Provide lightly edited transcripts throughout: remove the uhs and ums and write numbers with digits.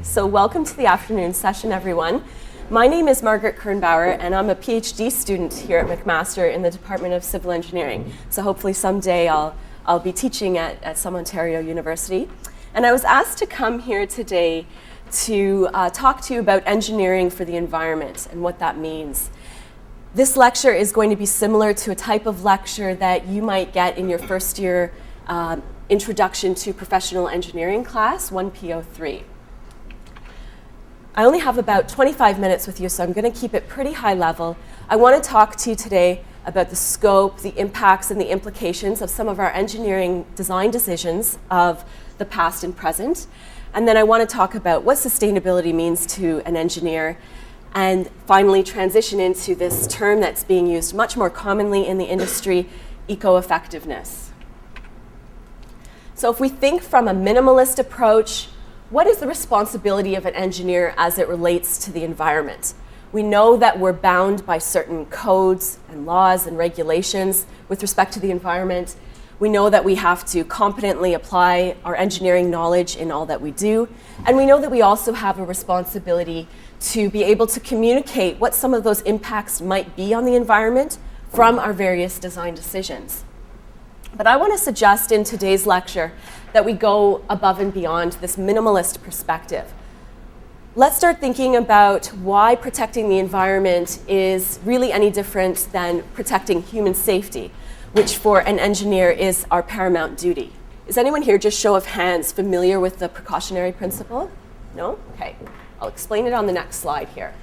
So welcome to the afternoon session, everyone. My name is Margaret Kimbauer, and I'm a PhD student here at McMaster in the Department of Civil Engineering. So hopefully someday I'll be teaching at some Ontario university. And I was asked to come here today to talk to you about engineering for the environment and what that means. This lecture is going to be similar to a type of lecture that you might get in your first year Introduction to Professional Engineering class, 1PO3. I only have about 25 minutes with you, so I'm going to keep it pretty high level. I want to talk to you today about the scope, the impacts, and the implications of some of our engineering design decisions of the past and present. And then I want to talk about what sustainability means to an engineer, and finally transition into this term that's being used much more commonly in the industry, eco-effectiveness. So if we think from a minimalist approach, what is the responsibility of an engineer as it relates to the environment? We know that we're bound by certain codes and laws and regulations with respect to the environment. We know that we have to competently apply our engineering knowledge in all that we do. And we know that we also have a responsibility to be able to communicate what some of those impacts might be on the environment from our various design decisions. But I want to suggest in today's lecture that we go above and beyond this minimalist perspective. Let's start thinking about why protecting the environment is really any different than protecting human safety, which for an engineer is our paramount duty. Is anyone here, just show of hands, familiar with the precautionary principle? No? Okay. I'll explain it on the next slide here.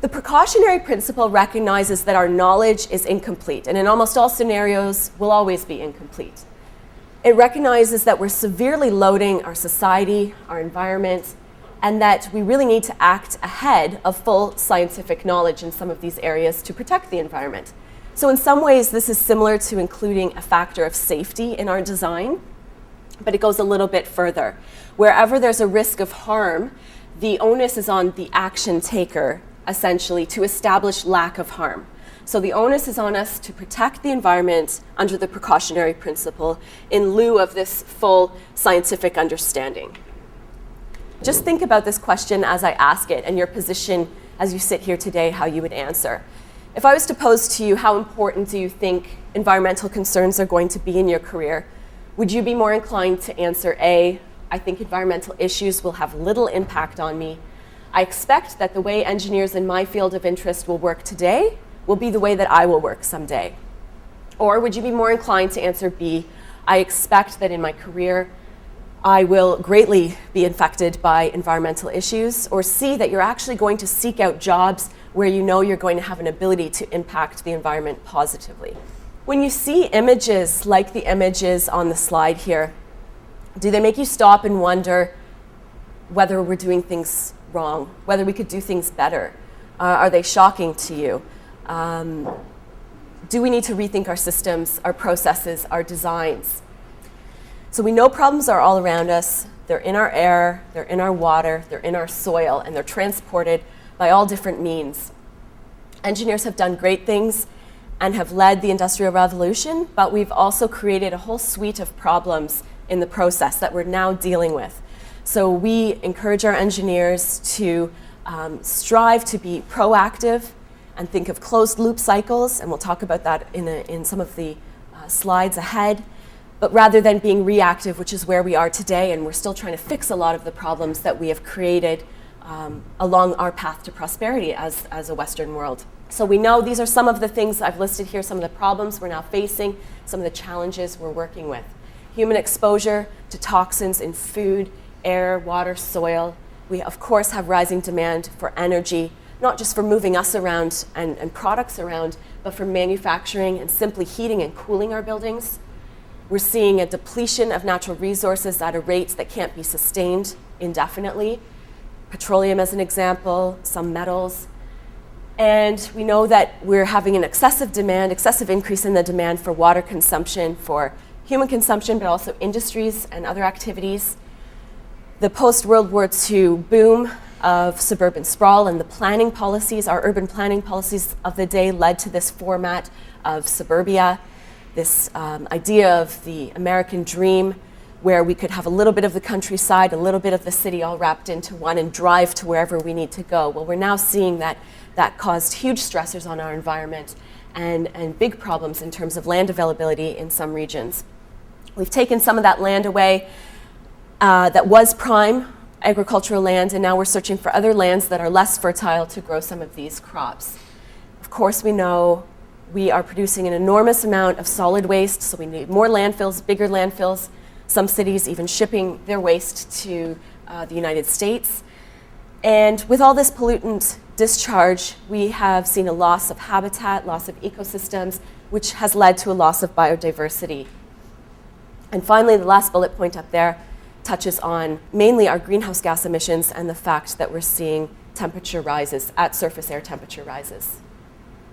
The precautionary principle recognizes that our knowledge is incomplete, and in almost all scenarios will always be incomplete. It recognizes that we're severely loading our society, our environment, and that we really need to act ahead of full scientific knowledge in some of these areas to protect the environment. So in some ways, this is similar to including a factor of safety in our design, but it goes a little bit further. Wherever there's a risk of harm, the onus is on the action taker, essentially, to establish lack of harm. So the onus is on us to protect the environment under the precautionary principle in lieu of this full scientific understanding. Just think about this question as I ask it, and your position as you sit here today, how you would answer. If I was to pose to you, how important do you think environmental concerns are going to be in your career? Would you be more inclined to answer A, I think environmental issues will have little impact on me. I expect that the way engineers in my field of interest will work today will be the way that I will work someday. Or would you be more inclined to answer B, I expect that in my career I will greatly be affected by environmental issues, or C, that you're actually going to seek out jobs where you know you're going to have an ability to impact the environment positively. When you see images like the images on the slide here, do they make you stop and wonder whether we're doing things wrong, whether we could do things better? Are they shocking to you? Do we need to rethink our systems, our processes, our designs? So we know problems are all around us. They're in our air, they're in our water, they're in our soil, and they're transported by all different means. Engineers have done great things and have led the Industrial Revolution, but we've also created a whole suite of problems in the process that we're now dealing with. So we encourage our engineers to strive to be proactive and think of closed loop cycles, and we'll talk about that in some of the slides ahead. But rather than being reactive, which is where we are today, and we're still trying to fix a lot of the problems that we have created along our path to prosperity as a Western world. So we know these are some of the things I've listed here, some of the problems we're now facing, some of the challenges we're working with. Human exposure to toxins in food, air, water, soil. We, of course, have rising demand for energy, not just for moving us around and products around, but for manufacturing and simply heating and cooling our buildings. We're seeing a depletion of natural resources at a rate that can't be sustained indefinitely. Petroleum as an example, some metals. And we know that we're having an excessive increase in the demand for water consumption, for human consumption, but also industries and other activities. The post-World War II boom of suburban sprawl and the planning policies, our urban planning policies of the day, led to this format of suburbia, this idea of the American dream where we could have a little bit of the countryside, a little bit of the city all wrapped into one and drive to wherever we need to go. Well, we're now seeing that that caused huge stressors on our environment and big problems in terms of land availability in some regions. We've taken some of that land away that was prime agricultural land, and now we're searching for other lands that are less fertile to grow some of these crops. Of course, we know we are producing an enormous amount of solid waste, so we need more landfills, bigger landfills, some cities even shipping their waste to the United States. And with all this pollutant discharge, we have seen a loss of habitat, loss of ecosystems, which has led to a loss of biodiversity. And finally, the last bullet point up there touches on mainly our greenhouse gas emissions and the fact that we're seeing temperature rises, at surface air temperature rises.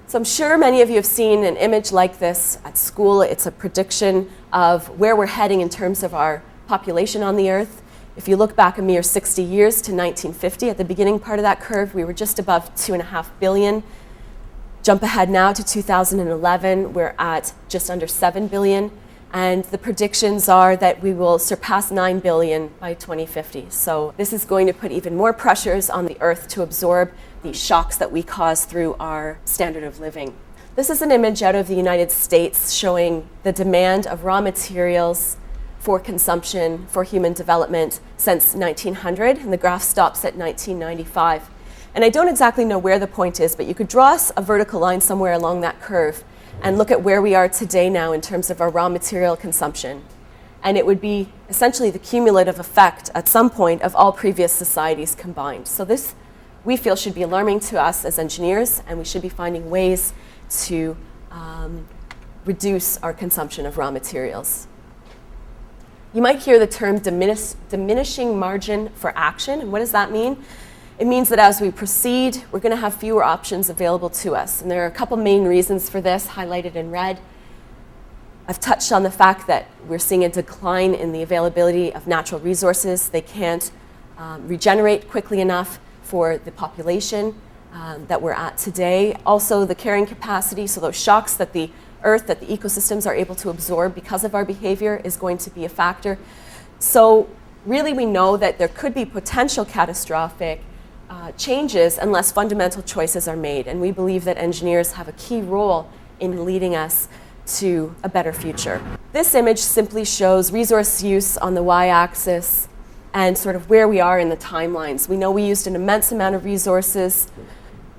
So I'm sure many of you have seen an image like this at school. It's a prediction of where we're heading in terms of our population on the Earth. If you look back a mere 60 years to 1950, at the beginning part of that curve, we were just above 2.5 billion. Jump ahead now to 2011, we're at just under 7 billion. And the predictions are that we will surpass 9 billion by 2050. So this is going to put even more pressures on the Earth to absorb the shocks that we cause through our standard of living. This is an image out of the United States showing the demand of raw materials for consumption for human development since 1900, and the graph stops at 1995. And I don't exactly know where the point is, but you could draw us a vertical line somewhere along that curve and look at where we are today now in terms of our raw material consumption. And it would be essentially the cumulative effect at some point of all previous societies combined. So this, we feel, should be alarming to us as engineers, and we should be finding ways to reduce our consumption of raw materials. You might hear the term diminishing margin for action, and what does that mean? It means that as we proceed, we're going to have fewer options available to us. And there are a couple main reasons for this, highlighted in red. I've touched on the fact that we're seeing a decline in the availability of natural resources. They can't regenerate quickly enough for the population that we're at today. Also, the carrying capacity, so those shocks that the Earth, that the ecosystems are able to absorb because of our behavior, is going to be a factor. So really, we know that there could be potential catastrophic changes unless fundamental choices are made. And we believe that engineers have a key role in leading us to a better future. This image simply shows resource use on the y-axis and sort of where we are in the timelines. We know we used an immense amount of resources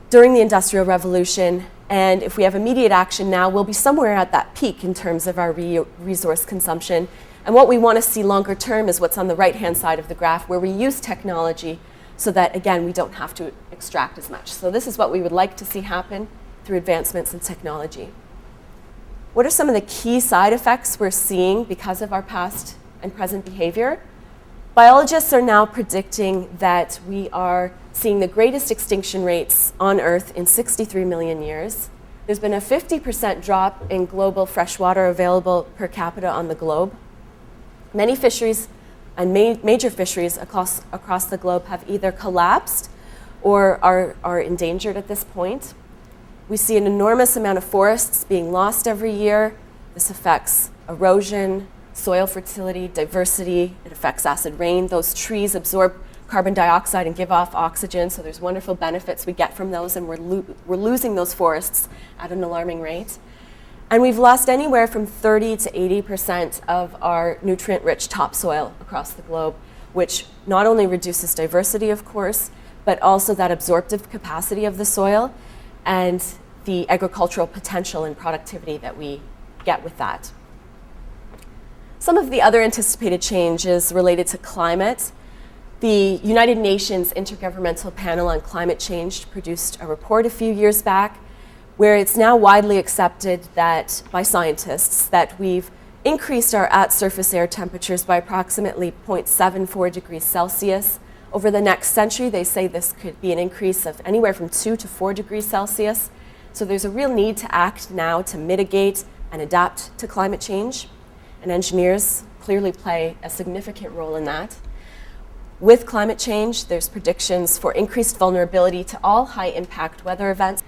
during the Industrial Revolution, and if we have immediate action now, we'll be somewhere at that peak in terms of our resource consumption. And what we want to see longer term is what's on the right-hand side of the graph, where we use technology so that, again, we don't have to extract as much. So this is what we would like to see happen through advancements in technology. What are some of the key side effects we're seeing because of our past and present behavior? Biologists are now predicting that we are seeing the greatest extinction rates on Earth in 63 million years. There's been a 50% drop in global freshwater available per capita on the globe. Many fisheries and major fisheries across the globe have either collapsed or are endangered at this point. We see an enormous amount of forests being lost every year. This affects erosion, soil fertility, diversity. It affects acid rain. Those trees absorb carbon dioxide and give off oxygen, so there's wonderful benefits we get from those, and we're losing those forests at an alarming rate. And we've lost anywhere from 30 to 80% of our nutrient-rich topsoil across the globe, which not only reduces diversity, of course, but also that absorptive capacity of the soil and the agricultural potential and productivity that we get with that. Some of the other anticipated changes related to climate. The United Nations Intergovernmental Panel on Climate Change produced a report a few years back where it's now widely accepted that, by scientists, that we've increased our at-surface air temperatures by approximately 0.74 degrees Celsius. Over the next century, they say this could be an increase of anywhere from 2 to 4 degrees Celsius. So there's a real need to act now to mitigate and adapt to climate change. And engineers clearly play a significant role in that. With climate change, there's predictions for increased vulnerability to all high-impact weather events.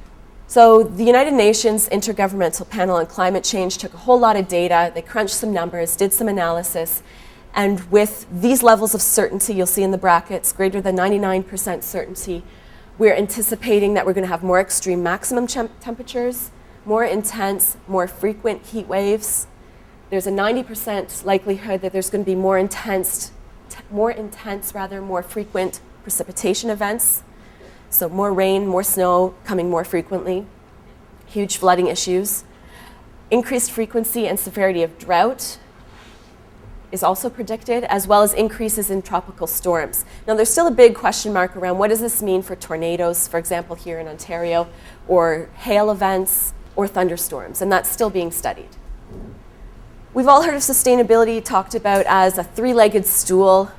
So the United Nations Intergovernmental Panel on Climate Change took a whole lot of data, they crunched some numbers, did some analysis, And with these levels of certainty, you'll see in the brackets, greater than 99% certainty, we're anticipating that we're going to have more extreme maximum temperatures, more intense, more frequent heat waves. There's a 90% likelihood that there's going to be more frequent precipitation events. So more rain, more snow coming more frequently, huge flooding issues. Increased frequency and severity of drought is also predicted, as well as increases in tropical storms. Now, there's still a big question mark around what does this mean for tornadoes, for example, here in Ontario, or hail events, or thunderstorms, and that's still being studied. We've all heard of sustainability talked about as a three-legged stool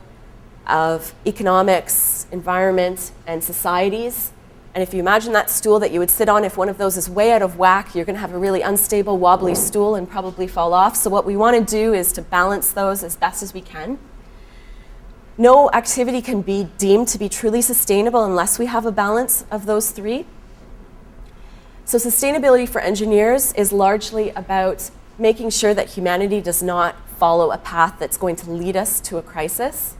of economics, environment, and societies. And if you imagine that stool that you would sit on, if one of those is way out of whack, you're going to have a really unstable, wobbly stool and probably fall off. So what we want to do is to balance those as best as we can. No activity can be deemed to be truly sustainable unless we have a balance of those three. So sustainability for engineers is largely about making sure that humanity does not follow a path that's going to lead us to a crisis.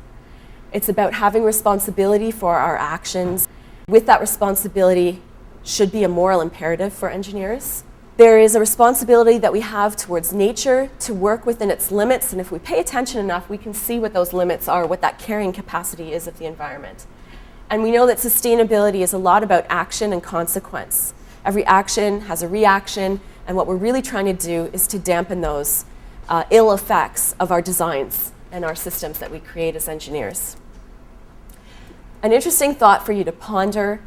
It's about having responsibility for our actions. With that responsibility should be a moral imperative for engineers. There is a responsibility that we have towards nature to work within its limits, and if we pay attention enough, we can see what those limits are, what that carrying capacity is of the environment. And we know that sustainability is a lot about action and consequence. Every action has a reaction, and what we're really trying to do is to dampen those ill effects of our designs and our systems that we create as engineers. An interesting thought for you to ponder.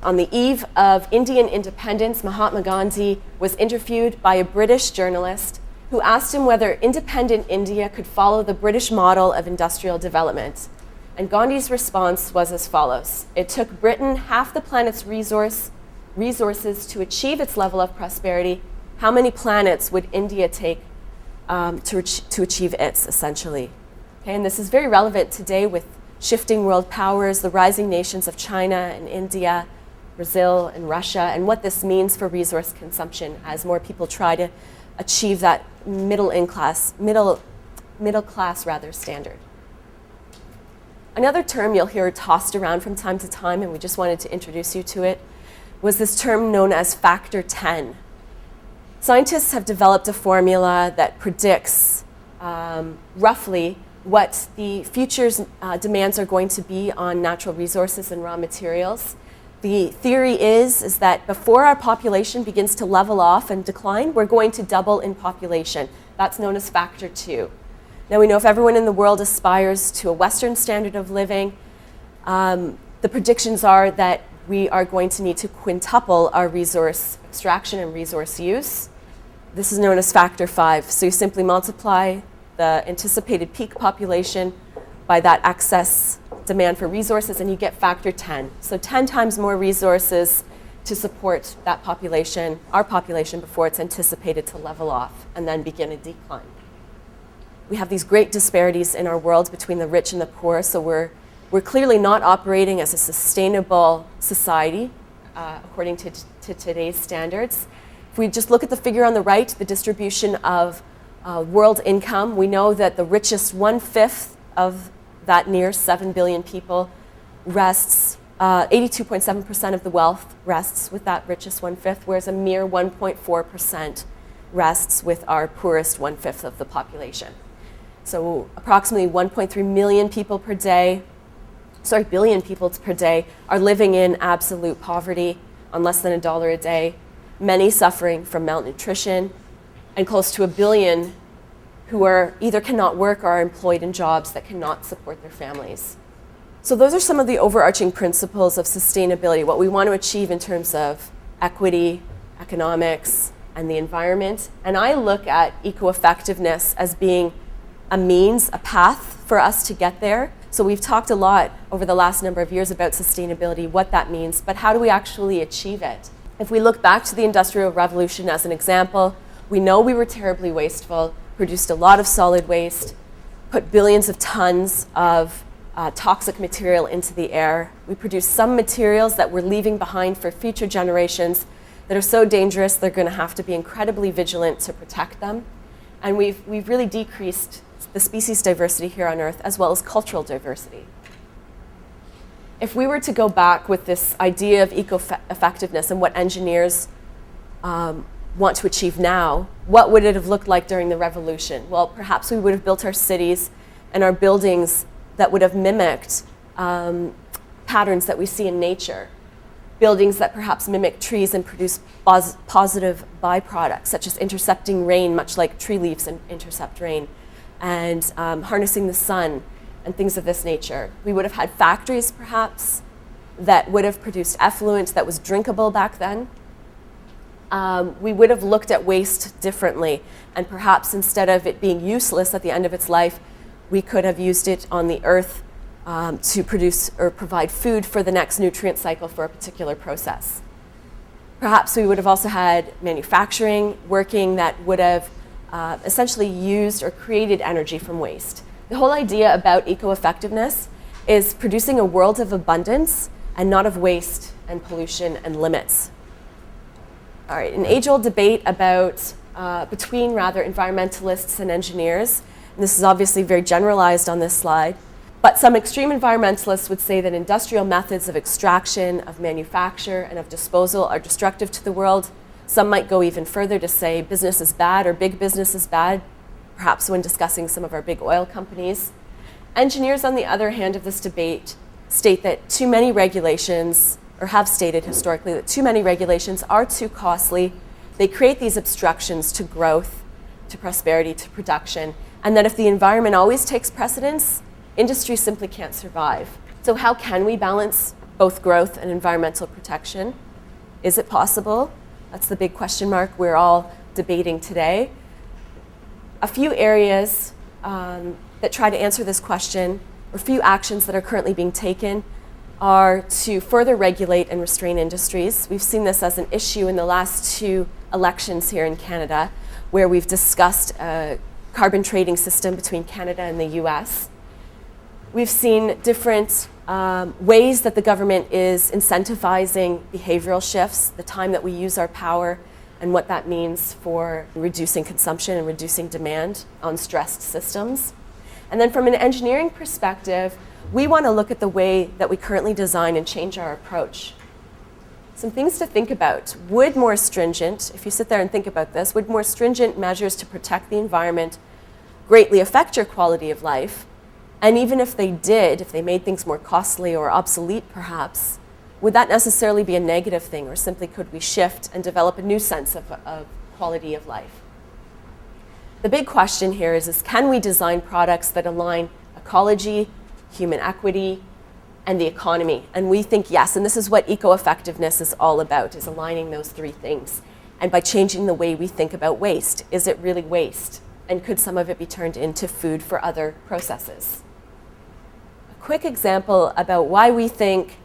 On the eve of Indian independence, Mahatma Gandhi was interviewed by a British journalist who asked him whether independent India could follow the British model of industrial development. And Gandhi's response was as follows: "It took Britain half the planet's resources to achieve its level of prosperity. How many planets would India take to achieve its, essentially?" Okay, and this is very relevant today with shifting world powers, the rising nations of China and India, Brazil and Russia, and what this means for resource consumption as more people try to achieve that middle class standard. Another term you'll hear tossed around from time to time, and we just wanted to introduce you to it, was this term known as factor 10. Scientists have developed a formula that predicts roughly what the future's demands are going to be on natural resources and raw materials. The theory is that before our population begins to level off and decline, we're going to double in population. That's known as factor 2. Now we know if everyone in the world aspires to a Western standard of living, the predictions are that we are going to need to quintuple our resource extraction and resource use. This is known as factor 5. So you simply multiply the anticipated peak population by that excess demand for resources, and you get factor 10. So 10 times more resources to support that population, our population, before it's anticipated to level off and then begin a decline. We have these great disparities in our world between the rich and the poor, so we're clearly not operating as a sustainable society according to today's standards. If we just look at the figure on the right, the distribution of world income, we know that the richest 1/5 of that near 7 billion people rests, 82.7% of the wealth rests with that richest 1/5, whereas a mere 1.4% rests with our poorest 1/5 of the population. So approximately 1.3 billion people per day are living in absolute poverty on less than $1 a day, many suffering from malnutrition, and close to 1 billion who are either cannot work or are employed in jobs that cannot support their families. So those are some of the overarching principles of sustainability, what we want to achieve in terms of equity, economics, and the environment. And I look at eco-effectiveness as being a means, a path for us to get there. So we've talked a lot over the last number of years about sustainability, what that means, but how do we actually achieve it? If we look back to the Industrial Revolution as an example, we know we were terribly wasteful, produced a lot of solid waste, put billions of tons of toxic material into the air. We produced some materials that we're leaving behind for future generations that are so dangerous they're going to have to be incredibly vigilant to protect them. And we've really decreased the species diversity here on Earth, as well as cultural diversity. If we were to go back with this idea of eco-effectiveness and what engineers want to achieve now, what would it have looked like during the revolution? Well, perhaps we would have built our cities and our buildings that would have mimicked patterns that we see in nature. Buildings that perhaps mimic trees and produce positive byproducts, such as intercepting rain, much like tree leaves intercept rain, and harnessing the sun, and things of this nature. We would have had factories, perhaps, that would have produced effluent that was drinkable back then. We would have looked at waste differently, and perhaps instead of it being useless at the end of its life, we could have used it on the earth to produce or provide food for the next nutrient cycle for a particular process. Perhaps we would have also had manufacturing working that would have essentially used or created energy from waste. The whole idea about eco-effectiveness is producing a world of abundance and not of waste and pollution and limits. All right, an age-old debate about between environmentalists and engineers. And this is obviously very generalized on this slide. But some extreme environmentalists would say that industrial methods of extraction, of manufacture, and of disposal are destructive to the world. Some might go even further to say business is bad or big business is bad, perhaps when discussing some of our big oil companies. Engineers, on the other hand of this debate, state that too many regulations, or have stated historically that too many regulations are too costly. They create these obstructions to growth, to prosperity, to production, and that if the environment always takes precedence, industry simply can't survive. So how can we balance both growth and environmental protection? Is it possible? That's the big question mark we're all debating today. A few areas that try to answer this question, or a few actions that are currently being taken, are to further regulate and restrain industries. We've seen this as an issue in the last 2 elections here in Canada, where we've discussed a carbon trading system between Canada and the US. We've seen different ways that the government is incentivizing behavioral shifts, the time that we use our power, and what that means for reducing consumption and reducing demand on stressed systems. And then from an engineering perspective, we want to look at the way that we currently design and change our approach. Some things to think about. Would more stringent, if you sit there and think about this, would more stringent measures to protect the environment greatly affect your quality of life? And even if they did, if they made things more costly or obsolete perhaps, would that necessarily be a negative thing, or simply could we shift and develop a new sense of quality of life? The big question here is can we design products that align ecology, human equity, and the economy? And we think yes, and this is what eco-effectiveness is all about, is aligning those 3 things. And by changing the way we think about waste. Is it really waste? And could some of it be turned into food for other processes? A quick example about why we think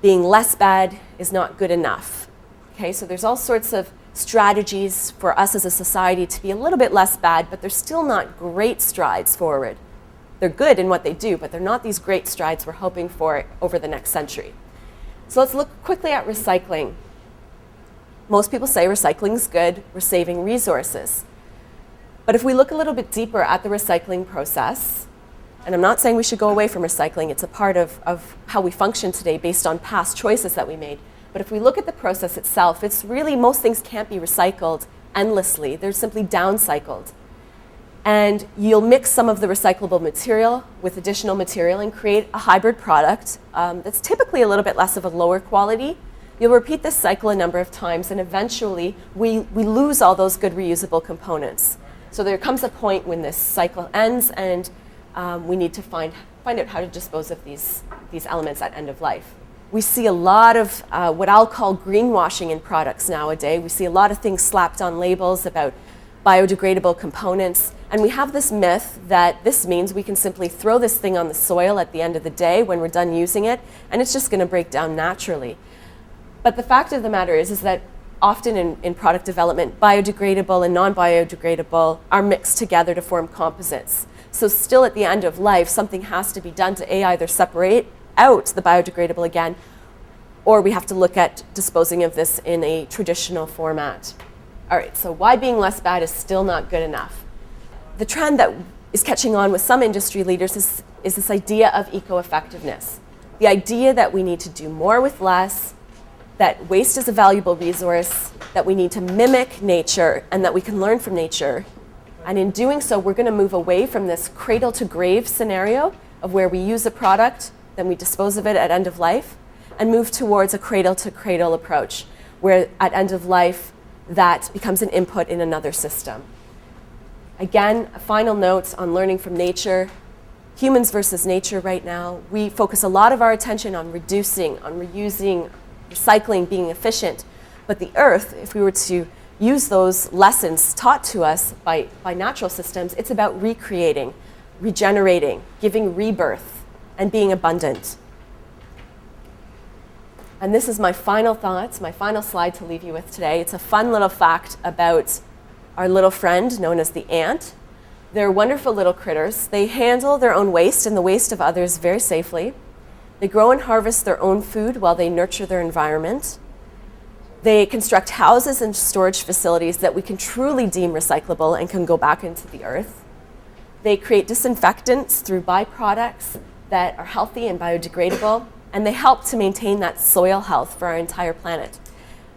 being less bad is not good enough. Okay, so there's all sorts of strategies for us as a society to be a little bit less bad, but they're still not great strides forward. They're good in what they do, but they're not these great strides we're hoping for over the next century. So let's look quickly at recycling. Most people say recycling is good, we're saving resources. But if we look a little bit deeper at the recycling process, and I'm not saying we should go away from recycling, it's a part of how we function today based on past choices that we made. But if we look at the process itself, it's really, most things can't be recycled endlessly. They're simply downcycled. And you'll mix some of the recyclable material with additional material and create a hybrid product that's typically a little bit less of a lower quality. You'll repeat this cycle a number of times, and eventually we lose all those good reusable components. So there comes a point when this cycle ends, and we need to find out how to dispose of these elements at end of life. We see a lot of what I'll call greenwashing in products nowadays. We see a lot of things slapped on labels about biodegradable components, and we have this myth that this means we can simply throw this thing on the soil at the end of the day when we're done using it, and it's just going to break down naturally. But the fact of the matter is that often in product development, biodegradable and non-biodegradable are mixed together to form composites. So still at the end of life, something has to be done to either separate out the biodegradable again, or we have to look at disposing of this in a traditional format. All right, so why being less bad is still not good enough? The trend that is catching on with some industry leaders is this idea of eco-effectiveness. The idea that we need to do more with less, that waste is a valuable resource, that we need to mimic nature, and that we can learn from nature. And in doing so, we're going to move away from this cradle-to-grave scenario of where we use a product, then we dispose of it at end of life, and move towards a cradle-to-cradle approach, where at end of life, that becomes an input in another system. Again, a final note on learning from nature. Humans versus nature right now, we focus a lot of our attention on reducing, on reusing, recycling, being efficient. But the earth, if we were to use those lessons taught to us by natural systems, it's about recreating, regenerating, giving rebirth, and being abundant. And this is my final thoughts, my final slide to leave you with today. It's a fun little fact about our little friend known as the ant. They're wonderful little critters. They handle their own waste and the waste of others very safely. They grow and harvest their own food while they nurture their environment. They construct houses and storage facilities that we can truly deem recyclable and can go back into the earth. They create disinfectants through byproducts that are healthy and biodegradable, and they help to maintain that soil health for our entire planet.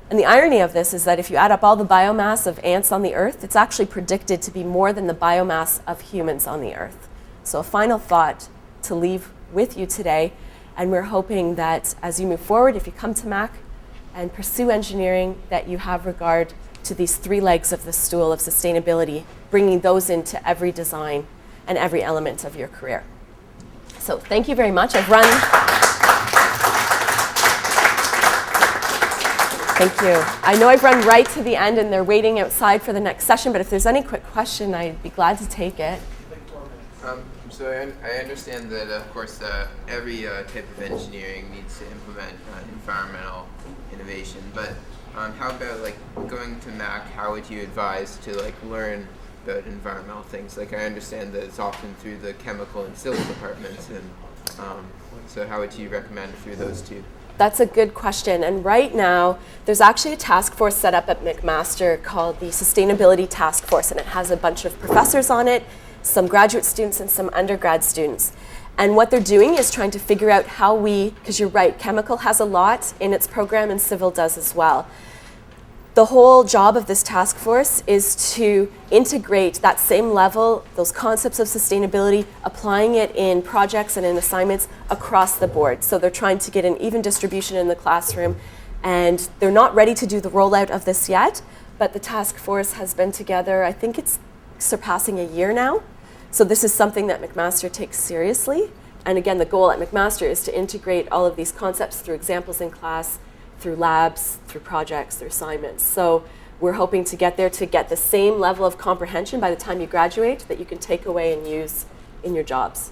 And the irony of this is that if you add up all the biomass of ants on the earth, it's actually predicted to be more than the biomass of humans on the earth. So a final thought to leave with you today, and we're hoping that as you move forward, if you come to Mac and pursue engineering, that you have regard to these three legs of the stool of sustainability, bringing those into every design and every element of your career. So thank you very much. Thank you. I know I've run right to the end and they're waiting outside for the next session, but if there's any quick question, I'd be glad to take it. So I understand that, of course, every type of engineering needs to implement environmental innovation, but how about going to Mac, how would you advise to learn about environmental things? I understand that it's often through the chemical and civil departments, and so how would you recommend through those two? That's a good question. And right now, there's actually a task force set up at McMaster called the Sustainability Task Force, and it has a bunch of professors on it, some graduate students and some undergrad students. And what they're doing is trying to figure out how because you're right, chemical has a lot in its program and civil does as well. The whole job of this task force is to integrate that same level, those concepts of sustainability, applying it in projects and in assignments across the board. So they're trying to get an even distribution in the classroom, and they're not ready to do the rollout of this yet, but the task force has been together, I think it's surpassing a year now. So this is something that McMaster takes seriously. And again, the goal at McMaster is to integrate all of these concepts through examples in class, through labs, through projects, through assignments. So we're hoping to get there to get the same level of comprehension by the time you graduate that you can take away and use in your jobs.